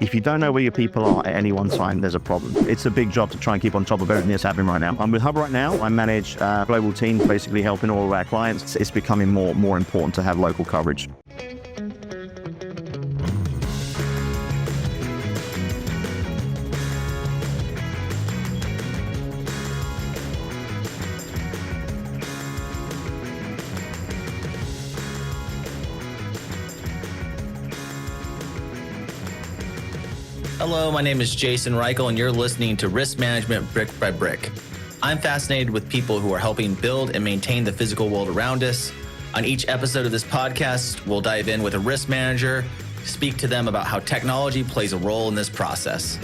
If you don't know where your people are at any one time, there's a problem. It's a big job to try and keep on top of everything that's happening right now. I'm with Hub right now. I manage a global team, basically helping all of our clients. It's becoming more important to have local coverage. Hello, my name is Jason Reichl, and you're listening to Risk Management Brick by Brick. I'm fascinated with people who are helping build and maintain the physical world around us. On each episode of this podcast, we'll dive in with a risk manager, speak to them about how technology plays a role in this process.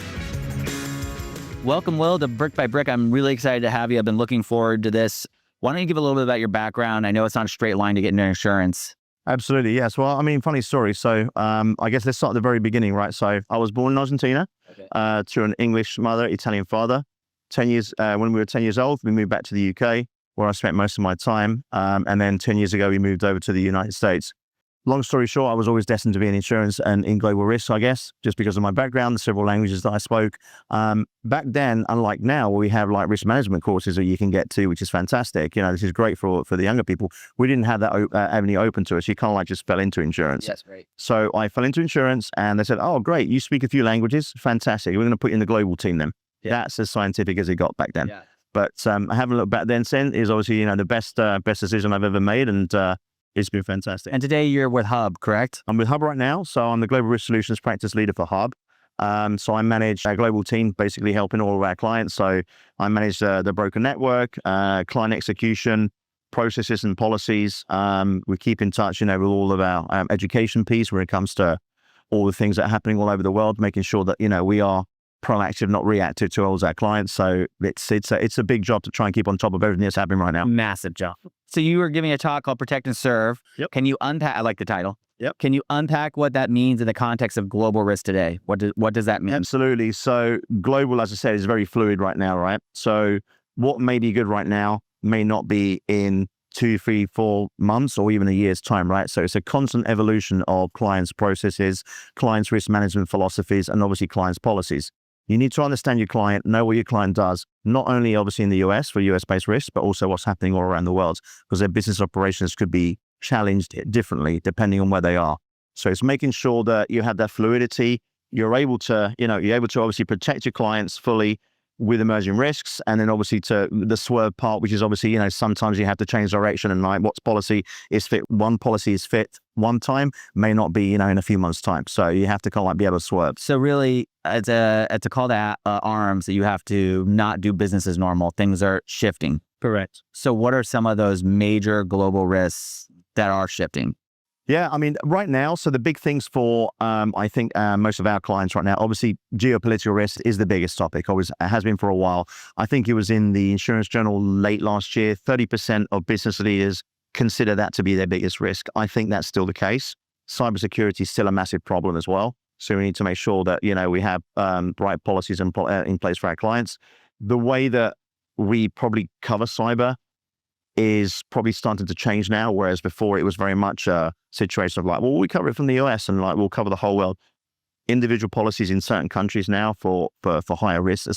Welcome, Will, to Brick by Brick. I'm really excited to have you. I've been looking forward to this. Why don't you give a little bit about your background? I know it's not a straight line to get into insurance. Absolutely, yes. Well, I mean, funny story. So I guess let's start at the very beginning, right? So I was born in Argentina to an English mother, Italian father. 10 years, when we were 10 years old, we moved back to the UK, where I spent most of my time. And then 10 years ago, we moved over to the United States. Long story short, I was always destined to be in insurance and in global risk, I guess, just because of my background, the several languages that I spoke. Back then, unlike now, where we have like risk management courses that you can get to, which is fantastic. You know, this is great for the younger people. We didn't have that avenue open to us. You kind of like just fell into insurance. Yes, right. So I fell into insurance and they said, oh, great, you speak a few languages. Fantastic. We're going to put you in the global team then. Yeah. That's as scientific as it got back then. Yeah. But I haven't looked back then since. Is obviously, you know, the best decision I've ever made. And it's been fantastic. And today you're with Hub, correct? I'm with Hub right now. So I'm the Global Risk Solutions Practice Leader for Hub. So I manage our global team, basically helping all of our clients. So I manage the broker network, client execution, processes and policies. We keep in touch, you know, with all of our education piece when it comes to all the things that are happening all over the world, making sure that, you know, we are proactive, not reactive to all our clients. So it's a big job to try and keep on top of everything that's happening right now. Massive job. So you were giving a talk called Protect and Serve. Yep. Can you unpack, I like the title. Yep. Can you unpack what that means in the context of global risk today? What does that mean? Absolutely. So global, as I said, is very fluid right now, right? So what may be good right now may not be in 2, 3, 4 months or even a year's time, right? So it's a constant evolution of clients' processes, clients' risk management philosophies, and obviously clients' policies. You need to understand your client, know what your client does, not only obviously in the US for US-based risks, but also what's happening all around the world, because their business operations could be challenged differently depending on where they are. So it's making sure that you have that fluidity. You're able to obviously protect your clients fully with emerging risks, and then obviously to the swerve part, which is obviously, you know, sometimes you have to change direction and like what's policy is fit. One policy is fit one time, may not be, you know, in a few months' time. So you have to kind of like be able to swerve. So really, it's a call to arms that you have to not do business as normal. Things are shifting. Correct. So what are some of those major global risks that are shifting? Yeah, I mean, right now, so the big things for, I think, most of our clients right now, obviously, geopolitical risk is the biggest topic, always has been for a while. I think it was in the Insurance Journal late last year, 30% of business leaders consider that to be their biggest risk. I think that's still the case. Cybersecurity is still a massive problem as well. So we need to make sure that, you know, we have right policies in place for our clients. The way that we probably cover cyber is probably starting to change now, whereas before it was very much a situation of like, well, we cover it from the US and like we'll cover the whole world. Individual policies in certain countries now for higher risks are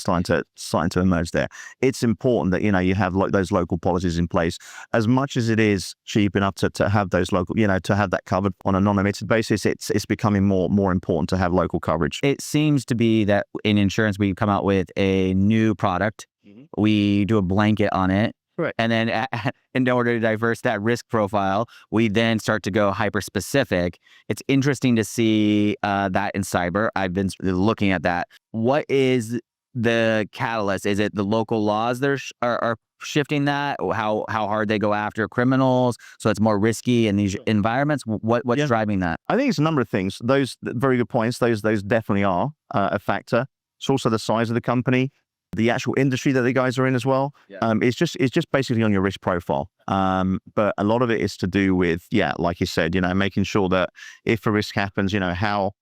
starting to emerge there. It's important that, you know, you have those local policies in place. As much as it is cheap enough to have those local, you know, to have that covered on a non-admitted basis, it's becoming more important to have local coverage. It seems to be that in insurance, we come out with a new product. Mm-hmm. We do a blanket on it. Right. And then in order to diverse that risk profile, we then start to go hyper specific. It's interesting to see that in cyber. I've been looking at that. What is the catalyst? Is it the local laws that are shifting that? How hard they go after criminals? So it's more risky in these environments. What's driving that? I think it's a number of things. Those very good points. Those definitely are a factor. It's also the size of the company. The actual industry that the guys are in as well. Yeah. It's just basically on your risk profile. But a lot of it is to do with, like you said, you know, making sure that if a risk happens, you know, how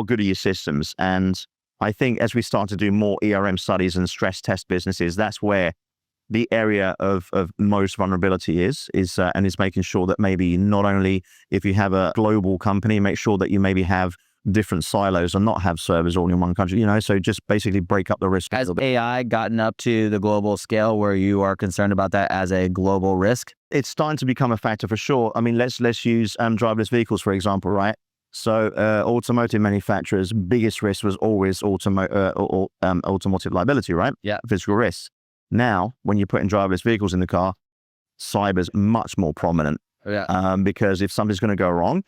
good are your systems? And I think as we start to do more ERM studies and stress test businesses, that's where the area of most vulnerability is making sure that maybe not only if you have a global company, make sure that you maybe have different silos and not have servers all in one country, so just basically break up the risk. Has AI gotten up to the global scale where you are concerned about that as a global risk? It's starting to become a factor for sure. I mean, let's use driverless vehicles, for example, right? So automotive manufacturers' biggest risk was always automotive liability, right? Yeah. Physical risks. Now, when you're putting driverless vehicles in the car, cyber's much more prominent. Yeah. Because if something's going to go wrong,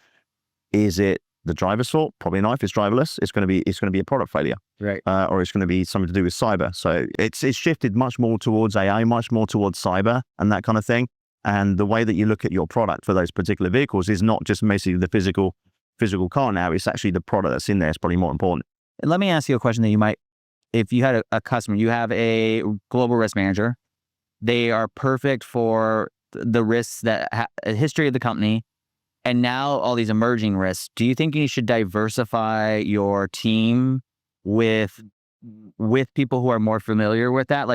is it the driver's fault? Probably not. If it's driverless, it's going to be a product failure, right? Or it's going to be something to do with cyber. So it's shifted much more towards AI, much more towards cyber and that kind of thing. And the way that you look at your product for those particular vehicles is not just basically the physical car now. It's actually the product that's in there. It's probably more important. And let me ask you a question that you might, if you had a customer, you have a global risk manager, they are perfect for the risks that a history of the company. And now all these emerging risks, do you think you should diversify your team with people who are more familiar with that?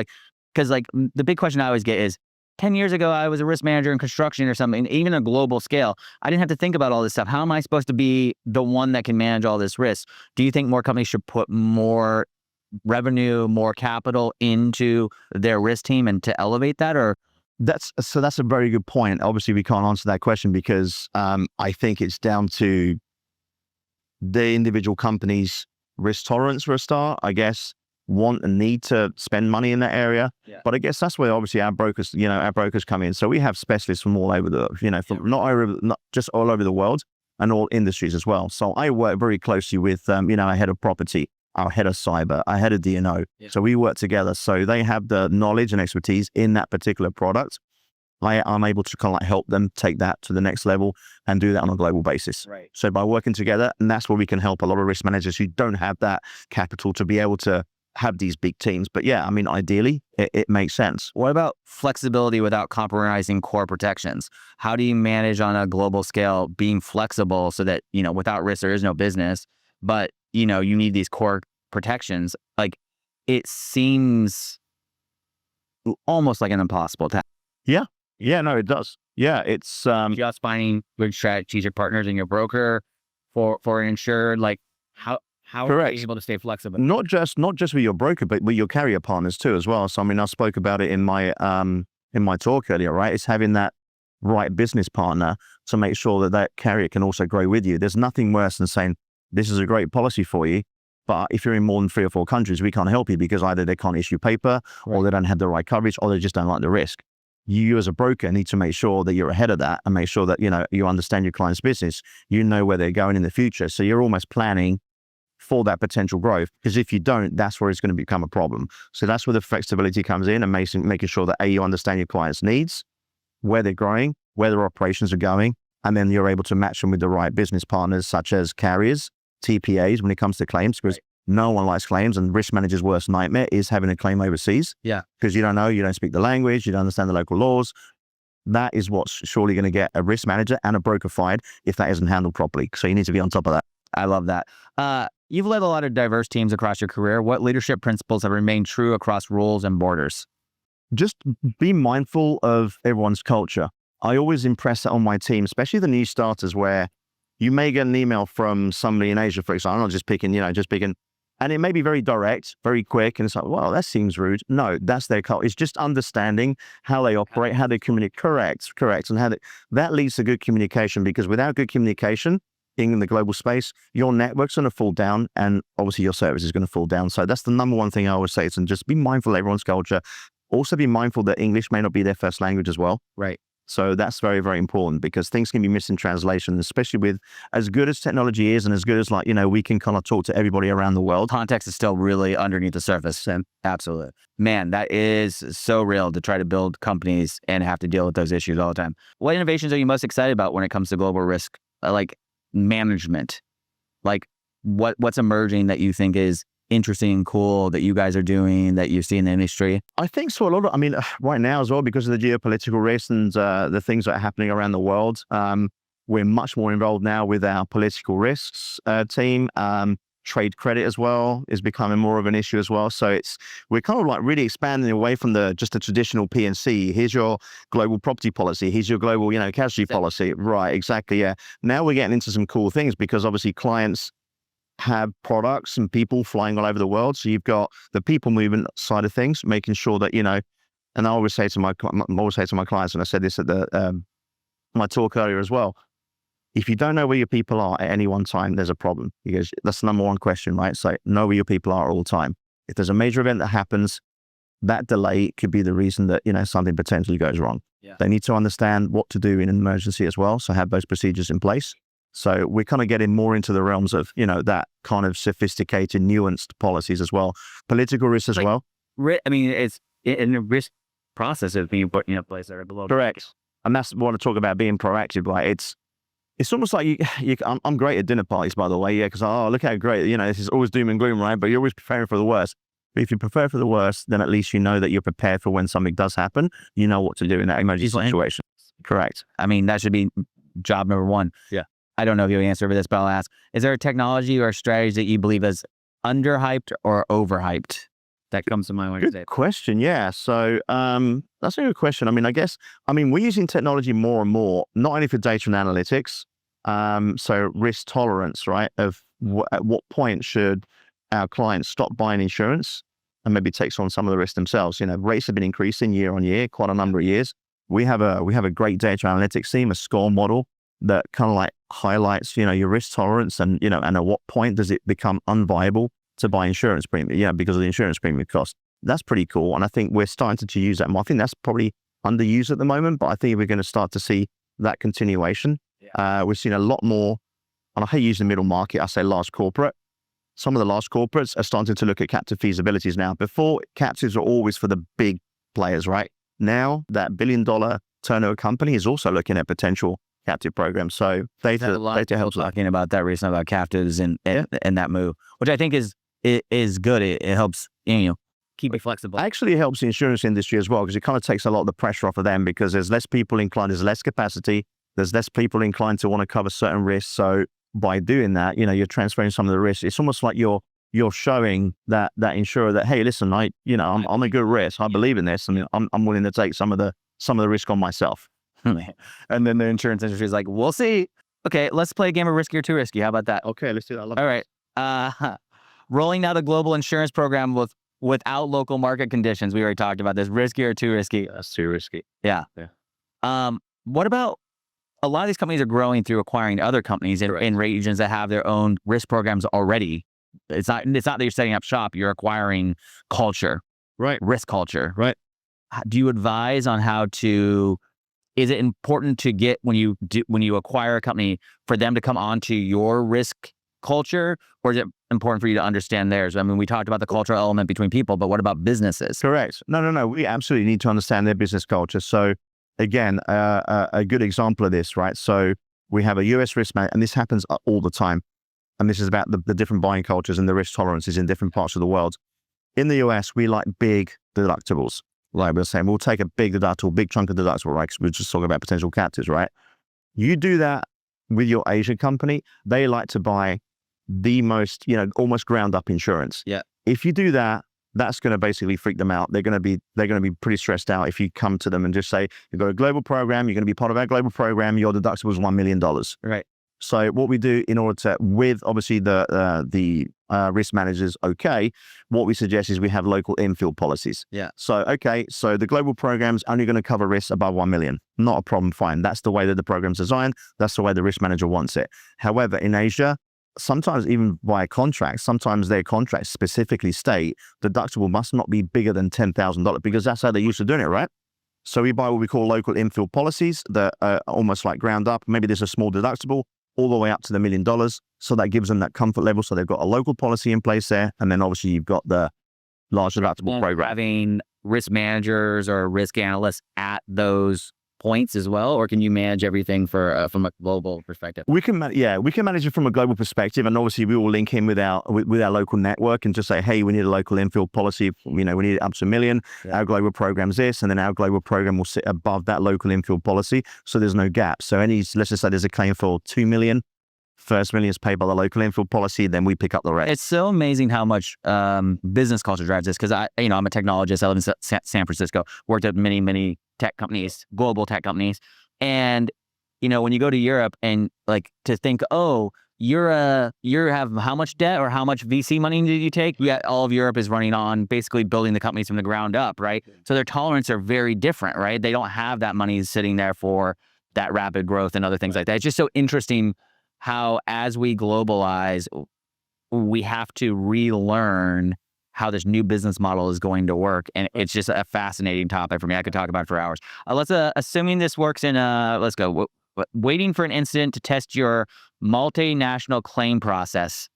Because the big question I always get is, 10 years ago, I was a risk manager in construction or something, even a global scale. I didn't have to think about all this stuff. How am I supposed to be the one that can manage all this risk? Do you think more companies should put more revenue, more capital into their risk team and to elevate that? Or that's a very good point. Obviously, we can't answer that question because I think it's down to the individual company's risk tolerance for a start, I guess, want and need to spend money in that area. Yeah. But I guess that's where obviously our brokers come in. So we have specialists from all over not just all over the world and all industries as well. So I work very closely with, our head of property, our head of cyber, our head of D&O. Yeah. So we work together. So they have the knowledge and expertise in that particular product. I'm able to kind of help them take that to the next level and do that on a global basis. Right. So by working together, and that's where we can help a lot of risk managers who don't have that capital to be able to have these big teams. But yeah, I mean, ideally, it makes sense. What about flexibility without compromising core protections? How do you manage on a global scale being flexible so that, without risk, there is no business, but, you need these core protections? It seems almost like an impossible task. Yeah, no, it does. Yeah, it's just finding good strategic partners in your broker for insured, how are you able to stay flexible? Not just with your broker, but with your carrier partners too, as well. So I mean, I spoke about it in my talk earlier, right? It's having that right business partner to make sure that carrier can also grow with you. There's nothing worse than saying, this is a great policy for you, but if you're in more than 3 or 4 countries, we can't help you because either they can't issue paper, or they don't have the right coverage, or they just don't like the risk. You as a broker need to make sure that you're ahead of that and make sure that, you understand your client's business, where they're going in the future. So you're almost planning for that potential growth, because if you don't, that's where it's going to become a problem. So that's where the flexibility comes in, and making sure that you understand your client's needs, where they're growing, where their operations are going, and then you're able to match them with the right business partners such as carriers, TPAs when it comes to claims, because no one likes claims, and risk manager's worst nightmare is having a claim overseas. Yeah. Because you don't speak the language, you don't understand the local laws. That is what's surely going to get a risk manager and a broker fired if that isn't handled properly. So you need to be on top of that. I love that. You've led a lot of diverse teams across your career. What leadership principles have remained true across roles and borders? Just be mindful of everyone's culture. I always impress that on my team, especially the new starters, where you may get an email from somebody in Asia, for example. I'm not just picking, and it may be very direct, very quick, and it's like, well, that seems rude. No, that's their culture. It's just understanding how they operate, how they communicate. Correct, and that leads to good communication, because without good communication in the global space, your network's going to fall down, and obviously your service is going to fall down. So that's the number one thing I always say, is just be mindful of everyone's culture. Also be mindful that English may not be their first language as well. Right. So that's very, very important, because things can be missed in translation, especially with as good as technology is and as good as we can kind of talk to everybody around the world. Context is still really underneath the surface. And absolutely. Man, that is so real to try to build companies and have to deal with those issues all the time. What innovations are you most excited about when it comes to global risk, management? What's emerging that you think is interesting and cool that you guys are doing, that you see in the industry? I think so. Right now as well, because of the geopolitical risks and the things that are happening around the world, we're much more involved now with our political risks team. Trade credit as well is becoming more of an issue as well. So we're kind of really expanding away from just the traditional P&C. Here's your global property policy. Here's your global, casualty policy. Right, exactly. Yeah. Now we're getting into some cool things, because obviously clients have products and people flying all over the world. So you've got the people movement side of things, making sure that, and I always say to my clients, and I said this at my talk earlier as well, if you don't know where your people are at any one time, there's a problem. Because that's the number one question, right? So know where your people are all the time. If there's a major event that happens, that delay could be the reason that, something potentially goes wrong. Yeah. They need to understand what to do in an emergency as well. So have those procedures in place. So we're kind of getting more into the realms of, that kind of sophisticated, nuanced policies as well. Political risk as well. It's in the risk process is being put in place there below. Correct. And that's what I talk about being proactive, right? It's almost like I'm great at dinner parties, by the way. Yeah. Because, look how great, this is always doom and gloom, right? But you're always preparing for the worst. But if you prepare for the worst, then at least you know that you're prepared for when something does happen. You know what to do in that emergency situation. Correct. That should be job number one. Yeah. I don't know if you answer for this, but I'll ask. Is there a technology or strategy that you believe is underhyped or overhyped? That comes to mind when you say it. Good question. Yeah. So that's a good question. We're using technology more and more, not only for data and analytics. So risk tolerance, right? Of at what point should our clients stop buying insurance and maybe takes on some of the risk themselves? Rates have been increasing year on year, quite a number of years. We have a great data analytics team, a score model that kind of like highlights, your risk tolerance and, and at what point does it become unviable to buy insurance premium? Yeah, because of the insurance premium cost. That's pretty cool. And I think we're starting to use that more. I think that's probably underused at the moment, but I think we're going to start to see that continuation. Yeah. We've seen a lot more, and I hate using middle market, I say large corporate. Some of the large corporates are starting to look at captive feasibilities now. Before, captives were always for the big players, right? Now, that $1 billion turnover company is also looking at potential captive programs. So data helps. Talking about that recently, about captives and that move, which I think is good. It helps, keep it flexible. Actually, it helps the insurance industry as well, because it kind of takes a lot of the pressure off of them, because there's less people inclined, there's less capacity, there's less people inclined to want to cover certain risks. So by doing that, you're transferring some of the risks. It's almost like you're showing that insurer that, hey, listen, I'm a good risk. I believe in this. I'm willing to take some of the risk on myself. And then the insurance industry is like, we'll see. Okay, let's play a game of Risky or Too Risky. How about that? Okay, let's do that. All right. Rolling out a global insurance program without local market conditions. We already talked about this. Risky or Too Risky? That's too risky. Yeah. What about a lot of these companies are growing through acquiring other companies in regions that have their own risk programs already. It's not that you're setting up shop, you're acquiring culture. Right. Risk culture. Right. Do you advise on how to, is it important to get, when you acquire a company, for them to come onto your risk culture, or is it important for you to understand theirs? We talked about the cultural element between people, but what about businesses? Correct. No. We absolutely need to understand their business culture. So again, a good example of this, right? So we have a US risk manager, and this happens all the time. And this is about the different buying cultures and the risk tolerances in different parts of the world. In the US, we like big deductibles. Like we're saying, we'll take a big deductible, big chunk of deductible, right? Because we're just talking about potential captives, right? You do that with your Asia company, they like to buy the most, almost ground up insurance. Yeah. If you do that, that's going to basically freak them out. They're going to be pretty stressed out if you come to them and just say, you've got a global program, you're going to be part of our global program, your deductible is $1 million. Right. So what we do in order to, with obviously the risk managers, what we suggest is we have local infield policies. Yeah. So, so the global program's only going to cover risks above 1 million. Not a problem, fine. That's the way that the program's designed. That's the way the risk manager wants it. However, in Asia, sometimes even via contracts, sometimes their contracts specifically state deductible must not be bigger than $10,000 because that's how they're used to doing it, right? So we buy what we call local infield policies that are almost like ground up. Maybe there's a small deductible all the way up to the $1 million. So that gives them that comfort level. So they've got a local policy in place there. And then obviously you've got the large deductible program. Having risk managers or risk analysts at those points as well, or can you manage everything from a global perspective? We can manage it from a global perspective, and obviously we will link in with our local network and just say, hey, we need a local infield policy. We need it up to $1 million. Yeah. Our global program's this, and then our global program will sit above that local infield policy, so there's no gap. So let's just say there's a claim for $2 million. First $1 million is paid by the local infield policy, then we pick up the rest. It's so amazing how much business culture drives this, because I'm a technologist. I live in San Francisco, worked at many tech companies, global tech companies. And, when you go to Europe and to think, you have how much debt or how much VC money did you take? Yeah, all of Europe is running on basically building the companies from the ground up, right? So their tolerance are very different, right? They don't have that money sitting there for that rapid growth and other things like that. It's just so interesting how as we globalize, we have to relearn how this new business model is going to work. And it's just a fascinating topic for me. I could talk about it for hours. Let's assuming this works in let's go. Waiting for an incident to test your multinational claim process.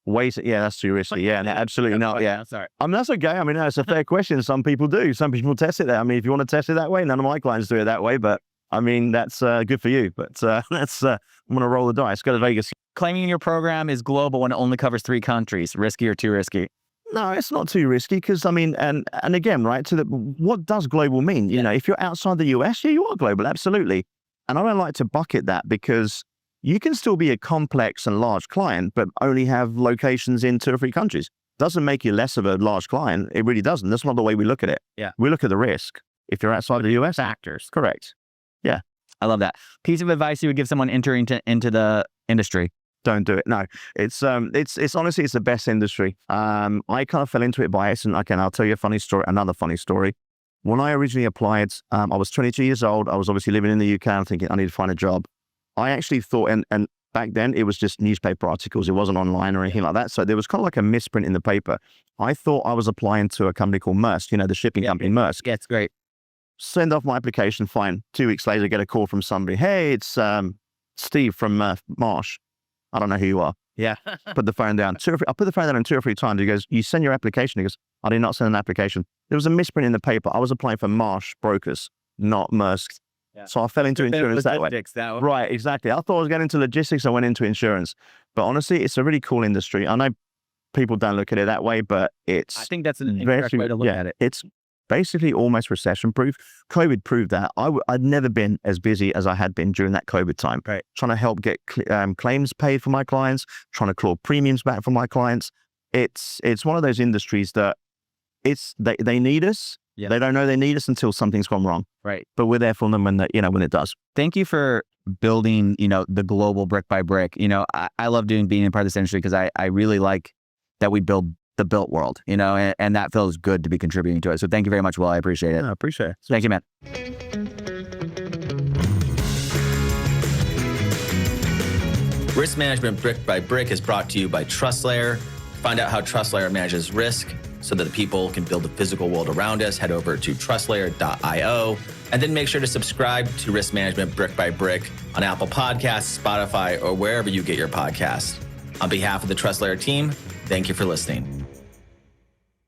Yeah, that's too risky. Yeah, absolutely not. Yeah, sorry. That's okay. I mean, that's a fair question. Some people do. Some people test it. I mean, if you want to test it that way, none of my clients do it that way. But I mean, that's good for you. But that's I'm gonna roll the dice. Go to Vegas. Claiming your program is global when it only covers 3 countries. Risky or too risky? No, it's not too risky because I mean, and again, right? What does global mean? You know, if you're outside the US, yeah, you are global, absolutely. And I don't like to bucket that because you can still be a complex and large client, but only have locations in 2 or 3 countries. Doesn't make you less of a large client. It really doesn't. That's not the way we look at it. Yeah. We look at the risk. If you're outside the US, Factors. Correct. Yeah. I love that. Piece of advice you would give someone entering into the industry? Don't do it. No, it's honestly, it's the best industry. I kind of fell into it by accident. Okay, I'll tell you another funny story. When I originally applied, I was 22 years old. I was obviously living in the UK. I'm thinking I need to find a job. I actually thought, and back then it was just newspaper articles. It wasn't online or anything like that. So there was kind of like a misprint in the paper. I thought I was applying to a company called Maersk, you know, the shipping company Maersk. Yeah, it's great. Send off my application, fine. 2 weeks later, get a call from somebody. Hey, it's Steve from Marsh. I don't know who you are. Yeah. Put the phone down. I put the phone down 2 or 3 times. He goes, you send your application. He goes, I did not send an application. There was a misprint in the paper. I was applying for Marsh Brokers, not Maersk. Yeah. So I fell into insurance that way. Right, exactly. I thought I was getting into logistics. I went into insurance. But honestly, it's a really cool industry. I know people don't look at it that way, but I think that's an incorrect way to look at it. It's basically almost recession-proof. COVID proved that. I'd never been as busy as I had been during that COVID time. Right. Trying to help get claims paid for my clients, trying to claw premiums back from my clients. It's one of those industries that they need us. Yeah. They don't know they need us until something's gone wrong. Right. But we're there for them when it does. Thank you for building, the global brick by brick. I love being a part of this industry because I really like that we build the built world, and that feels good to be contributing to it. So thank you very much, Will. I appreciate it. I appreciate it. Thank you, man. Risk Management Brick by Brick is brought to you by TrustLayer. Find out how TrustLayer manages risk so that the people can build the physical world around us. Head over to TrustLayer.io and then make sure to subscribe to Risk Management Brick by Brick on Apple Podcasts, Spotify, or wherever you get your podcasts. On behalf of the TrustLayer team, thank you for listening.